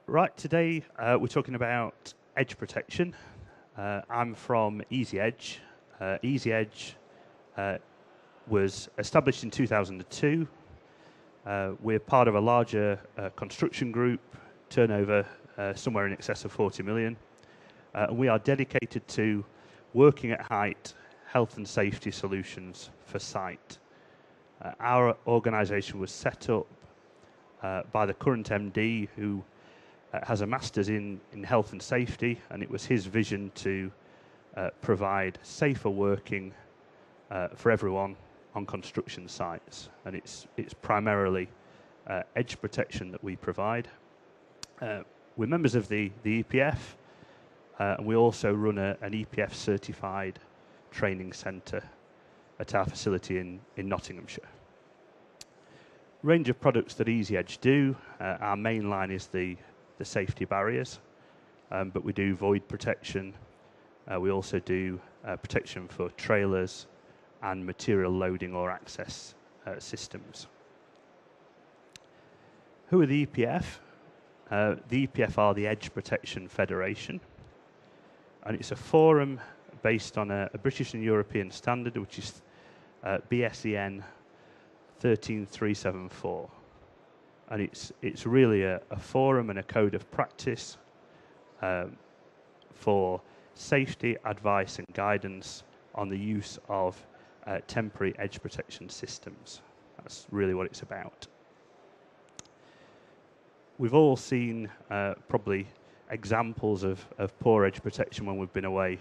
Right, today we're talking about edge protection. I'm from Easy Edge. Easy Edge was established in 2002. We're part of a larger construction group, turnover somewhere in excess of 40 million. We are dedicated to working at height, health and safety solutions for site. Our organisation was set up by the current MD, who has a master's in health and safety, and it was his vision to provide safer working for everyone on construction sites. And it's primarily edge protection that we provide. We're members of the EPF, and we also run an EPF certified training centre at our facility in Nottinghamshire. Range of products that Easy Edge do. Our main line is the safety barriers, but we do void protection. We also do protection for trailers and material loading or access systems. Who are the EPF? The EPF are the Edge Protection Federation, and it's a forum based on a British and European standard, which is BSEN 13374. And it's really a forum and a code of practice for safety, advice and guidance on the use of temporary edge protection systems. That's really what it's about. We've all seen probably examples of poor edge protection when we've been away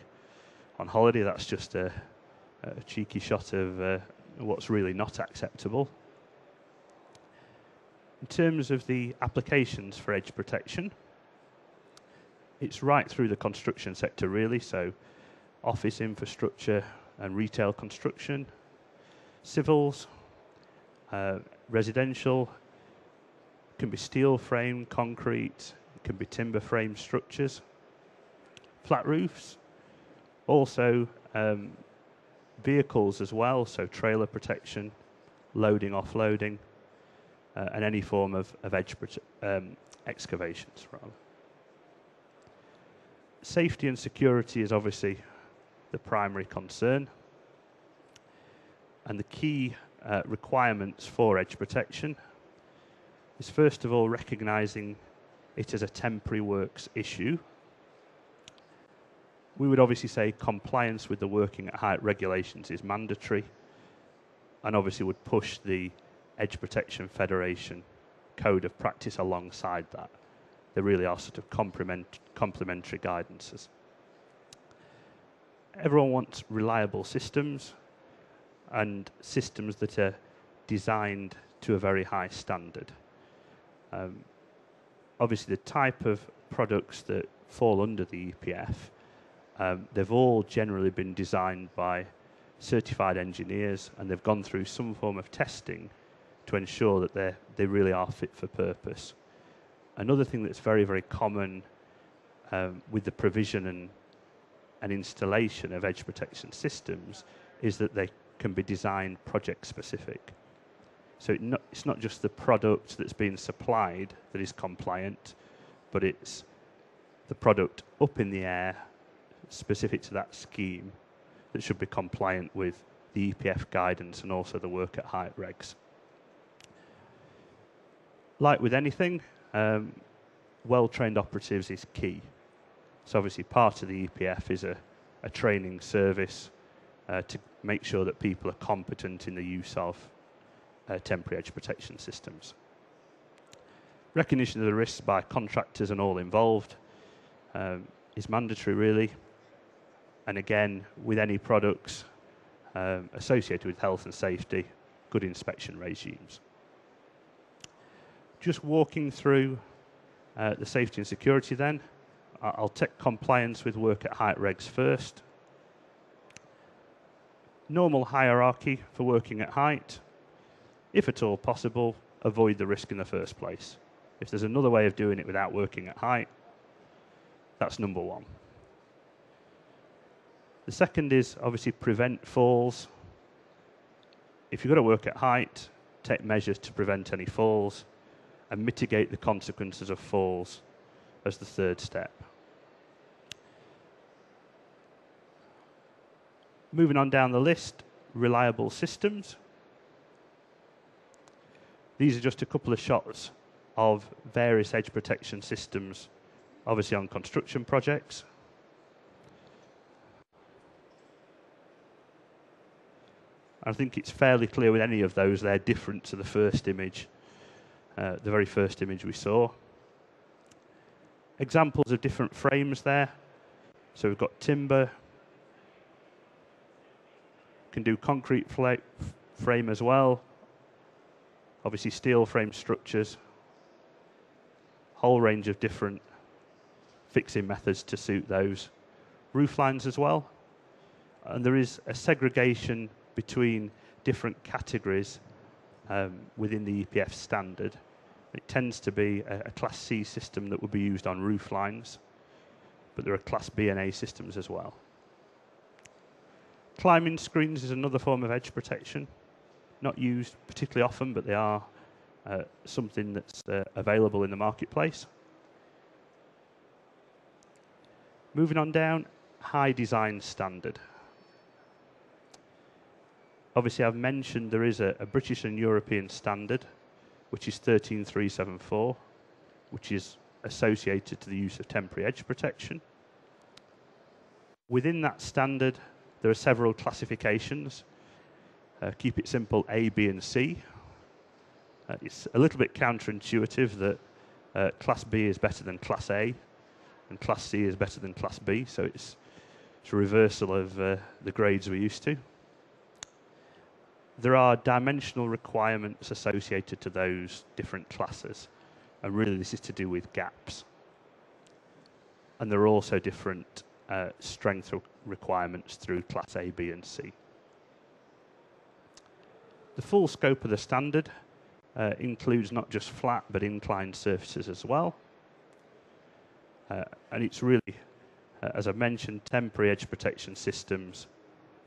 on holiday. That's just a cheeky shot of what's really not acceptable. In terms of the applications for edge protection, it's right through the construction sector really, so office infrastructure and retail construction, civils, residential, can be steel frame, concrete, it can be timber frame structures, flat roofs, also vehicles as well, so trailer protection, loading, offloading, and any form of edge excavations, rather. Safety and security is obviously the primary concern, and the key requirements for edge protection is first of all recognising it as a temporary works issue. We would obviously say compliance with the working at height regulations is mandatory, and obviously would push the Edge Protection Federation code of practice alongside that. They really are sort of complementary guidances. Everyone wants reliable systems and systems that are designed to a very high standard. Obviously the type of products that fall under the EPF, they've all generally been designed by certified engineers, and they've gone through some form of testing to ensure that they really are fit for purpose. Another thing that's very, very common with the provision and installation of edge protection systems is that they can be designed project specific. So it's not just the product that's being supplied that is compliant, but it's the product up in the air specific to that scheme that should be compliant with the EPF guidance and also the work at height regs. Like with anything, well-trained operatives is key. So obviously part of the EPF is a training service to make sure that people are competent in the use of temporary edge protection systems. Recognition of the risks by contractors and all involved is mandatory really. And again, with any products associated with health and safety, good inspection regimes. Just walking through the safety and security then. I'll take compliance with work at height regs first. Normal hierarchy for working at height. If at all possible, avoid the risk in the first place. If there's another way of doing it without working at height, that's number one. The second is obviously prevent falls. If you've got to work at height, take measures to prevent any falls and mitigate the consequences of falls as the third step. Moving on down the list, reliable systems. These are just a couple of shots of various edge protection systems, obviously on construction projects. I think it's fairly clear with any of those they're different to the first image, the very first image we saw. Examples of different frames there. So we've got timber, can do concrete frame as well, obviously steel frame structures, whole range of different fixing methods to suit those. Roof lines as well, and there is a segregation between different categories within the EPF standard. It tends to be a Class C system that would be used on roof lines, but there are Class B and A systems as well. Climbing screens is another form of edge protection, not used particularly often, but they are something that's available in the marketplace. Moving on down, high design standard. Obviously, I've mentioned there is a British and European standard, which is 13374, which is associated to the use of temporary edge protection. Within that standard, there are several classifications. Keep it simple, A, B, and C. It's a little bit counterintuitive that Class B is better than Class A, and Class C is better than Class B, so it's a reversal of the grades we're used to. There are dimensional requirements associated to those different classes, and really this is to do with gaps. And there are also different strength requirements through Class A, B, and C. The full scope of the standard includes not just flat but inclined surfaces as well. And it's really, as I've mentioned, temporary edge protection systems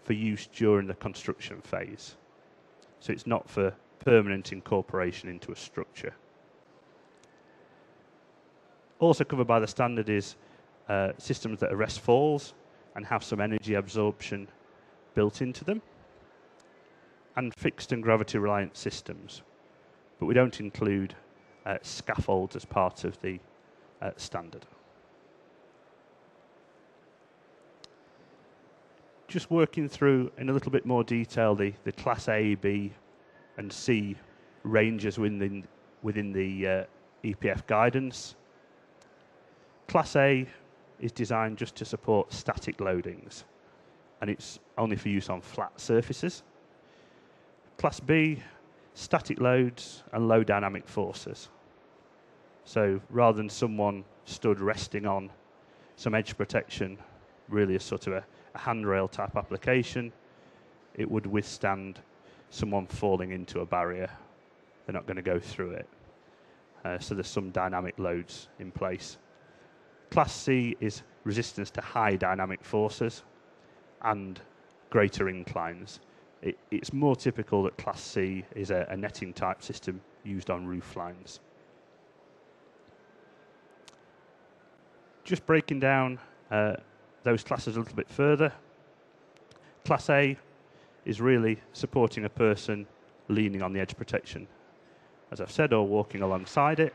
for use during the construction phase. So it's not for permanent incorporation into a structure. Also covered by the standard is systems that arrest falls and have some energy absorption built into them, and fixed and gravity reliant systems. But we don't include scaffolds as part of the standard. Just working through in a little bit more detail the Class A, B, and C ranges within the EPF guidance. Class A is designed just to support static loadings, and it's only for use on flat surfaces. Class B, static loads and low dynamic forces. So rather than someone stood resting on some edge protection, really a sort of a handrail type application, it would withstand someone falling into a barrier. They're not going to go through it. So there's some dynamic loads in place. Class C is resistance to high dynamic forces and greater inclines. It's more typical that Class C is a netting type system used on roof lines. Just breaking down those classes a little bit further. Class A is really supporting a person leaning on the edge protection, as I've said, or walking alongside it,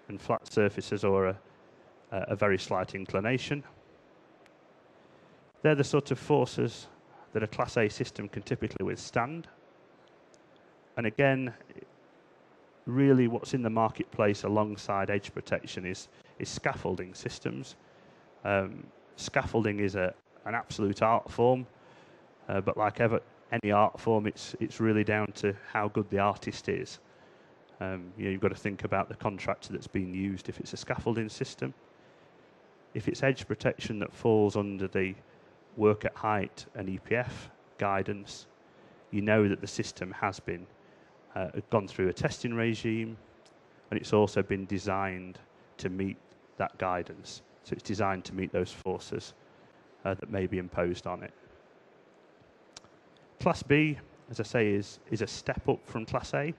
and flat surfaces or a very slight inclination. They're the sort of forces that a Class A system can typically withstand. And again, really what's in the marketplace alongside edge protection is scaffolding systems. Scaffolding is an absolute art form, but like any art form, it's really down to how good the artist is. You've got to think about the contractor that's being used if it's a scaffolding system. If it's edge protection that falls under the work at height and EPF guidance, you know that the system has been gone through a testing regime, and it's also been designed to meet that guidance. So it's designed to meet those forces that may be imposed on it. Class B, as I say, is a step up from Class A.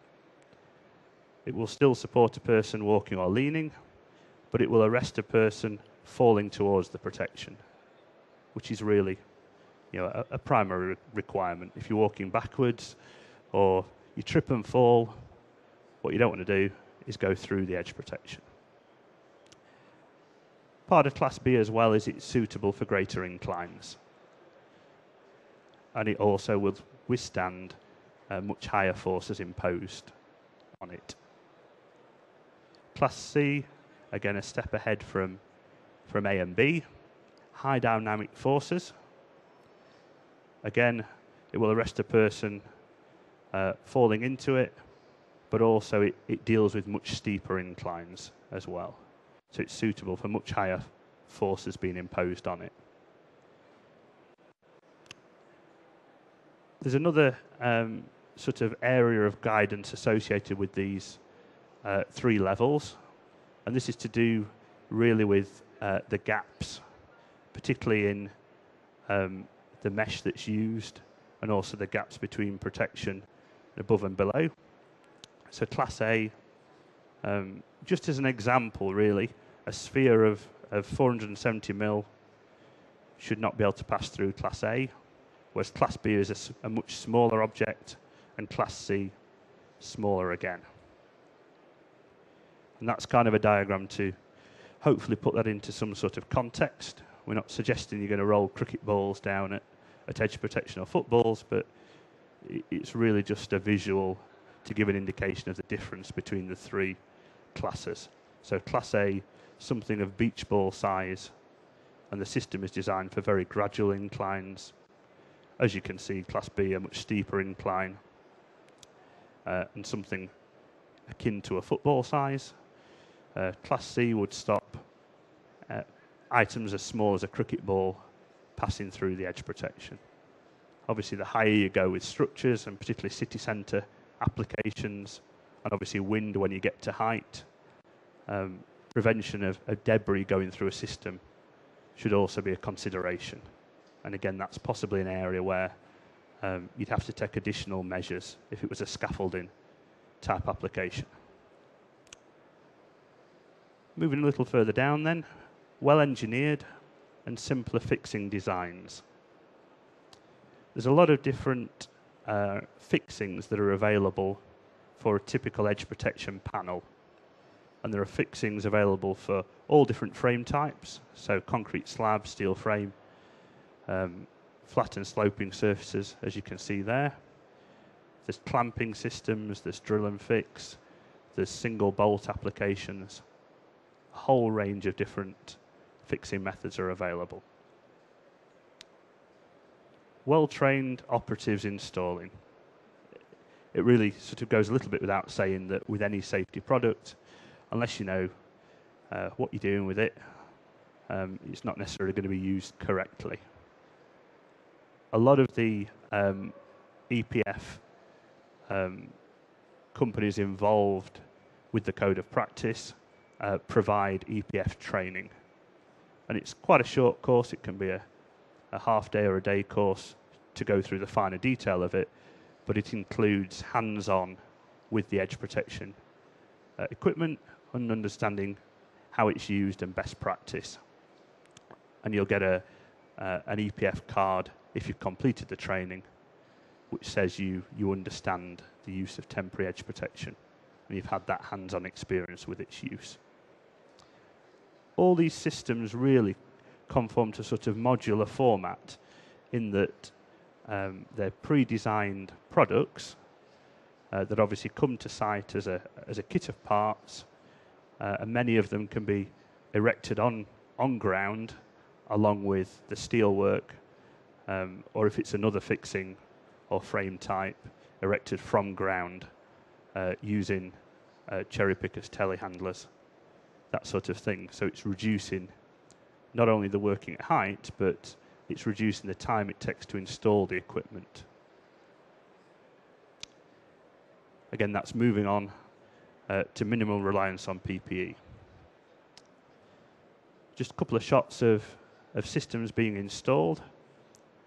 It will still support a person walking or leaning, but it will arrest a person falling towards the protection, which is really, a primary requirement. If you're walking backwards or you trip and fall, what you don't want to do is go through the edge protection. Part of Class B as well is it's suitable for greater inclines. And it also will withstand much higher forces imposed on it. Class C, again a step ahead from A and B. High dynamic forces. Again, it will arrest a person falling into it, but also it deals with much steeper inclines as well. So it's suitable for much higher forces being imposed on it. There's another sort of area of guidance associated with these 3 levels, and this is to do really with the gaps, particularly in the mesh that's used, and also the gaps between protection above and below. So Class A, just as an example really, a sphere of 470 mil should not be able to pass through Class A, whereas Class B is a much smaller object, and Class C smaller again. And that's kind of a diagram to hopefully put that into some sort of context. We're not suggesting you're going to roll cricket balls down at edge protection or footballs, but it's really just a visual to give an indication of the difference between the 3 classes. So Class A, something of beach ball size, and the system is designed for very gradual inclines. As you can see, Class B, a much steeper incline, and something akin to a football size. Class C would stop items as small as a cricket ball passing through the edge protection. Obviously, the higher you go with structures, and particularly city centre applications, and obviously wind when you get to height, prevention of debris going through a system should also be a consideration. And again, that's possibly an area where you'd have to take additional measures if it was a scaffolding type application. Moving a little further down then, well-engineered and simpler fixing designs. There's a lot of different fixings that are available for a typical edge protection panel. And there are fixings available for all different frame types, so concrete slab, steel frame, flat and sloping surfaces, as you can see there. There's clamping systems, there's drill and fix, there's single bolt applications. A whole range of different fixing methods are available. Well-trained operatives installing. It really sort of goes a little bit without saying that with any safety product, unless you know what you're doing with it, it's not necessarily going to be used correctly. A lot of the EPF companies involved with the code of practice provide EPF training. And it's quite a short course. It can be a half day or a day course to go through the finer detail of it, but it includes hands-on with the edge protection equipment and understanding how it's used and best practice. And you'll get an EPF card if you've completed the training, which says you understand the use of temporary edge protection and you've had that hands-on experience with its use. All these systems really conform to sort of modular format in that they're pre-designed products that obviously come to site as a kit of parts, and many of them can be erected on ground along with the steelwork, or if it's another fixing or frame type, erected from ground using cherry pickers, telehandlers, that sort of thing. So it's reducing not only the working at height, but it's reducing the time it takes to install the equipment. Again, that's moving on to minimal reliance on PPE. Just a couple of shots of systems being installed.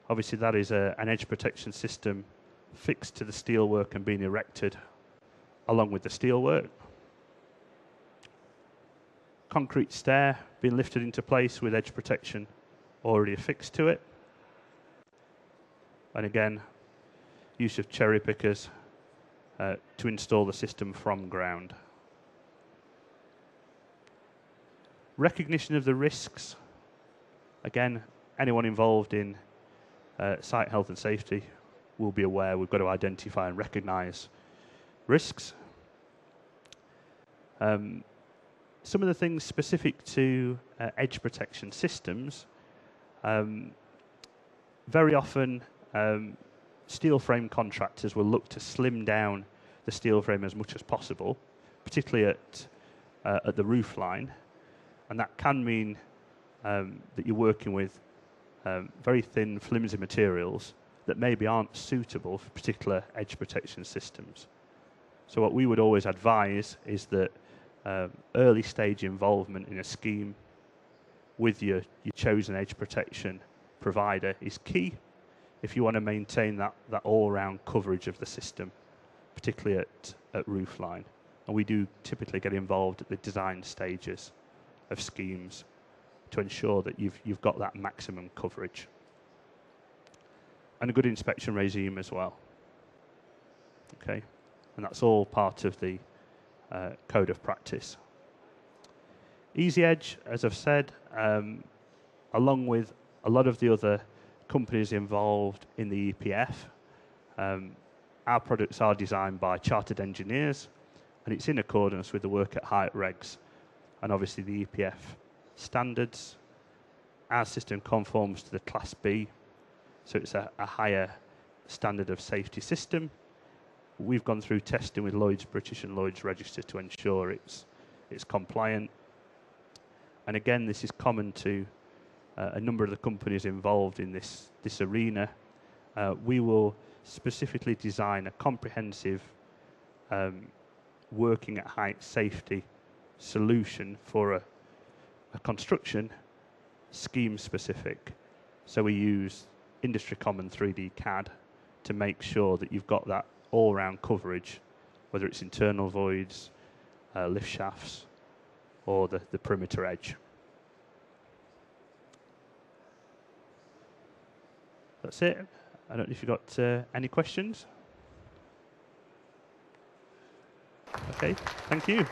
Obviously, that is an edge protection system fixed to the steelwork and being erected along with the steelwork. concrete stair being lifted into place with edge protection already affixed to it. And again, use of cherry pickers to install the system from ground. Recognition of the risks. Again, anyone involved in site health and safety will be aware we've got to identify and recognise risks. Some of the things specific to edge protection systems, very often steel frame contractors will look to slim down the steel frame as much as possible, particularly at the roof line, and that can mean that you're working with very thin, flimsy materials that maybe aren't suitable for particular edge protection systems. So what we would always advise is that early stage involvement in a scheme with your chosen edge protection provider is key if you want to maintain that all-round coverage of the system, particularly at roof line. And we do typically get involved at the design stages of schemes to ensure that you've got that maximum coverage. And a good inspection regime as well. Okay, and that's all part of the code of practice. Easy Edge, as I've said, along with a lot of the other companies involved in the EPF, our products are designed by chartered engineers, and it's in accordance with the work at height regs and obviously the EPF standards. Our system conforms to the Class B, so it's a higher standard of safety system. We've gone through testing with Lloyd's British and Lloyd's Register to ensure it's compliant. And again, this is common to a number of the companies involved in this arena. We will specifically design a comprehensive working at height safety solution for a construction scheme specific. So we use industry common 3D CAD to make sure that you've got that all-round coverage, whether it's internal voids, lift shafts, or the perimeter edge. That's it. I don't know if you've got any questions. Okay, thank you.